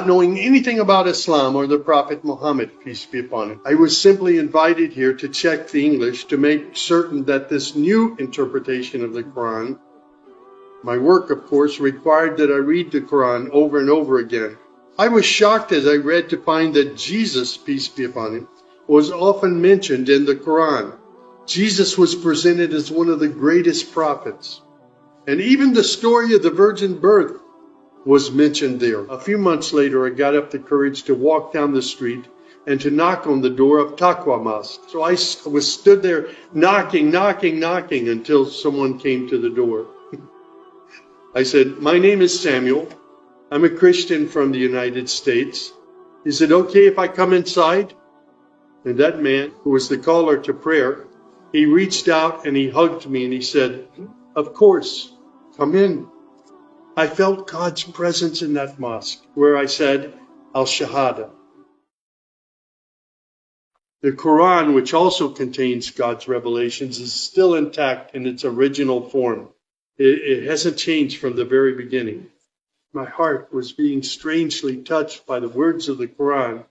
not knowing anything about Islam or the Prophet Muhammad, peace be upon him. I was simply invited here to check the English to make certain that this new interpretation of the Quran, my work, of course, required that I read the Quran over and over again. I was shocked as I read to find that Jesus, peace be upon him, was often mentioned in the Quran. Jesus was presented as one of the greatest prophets. And even the story of the virgin birth was mentioned there. A few months later, I got up the courage to walk down the street and to knock on the door of Taqwa Mosque. So I was stood there knocking until someone came to the door. I said, "My name is Samuel. I'm a Christian from the United States. Is it okay if I come inside?" And that man, who was the caller to prayer, he reached out and he hugged me and he said, "Of course, come in." I felt God's presence in that mosque where I said, Al-Shahada. The Quran, which also contains God's revelations, is still intact in its original form. It hasn't changed from the very beginning. My heart was being strangely touched by the words of the Quran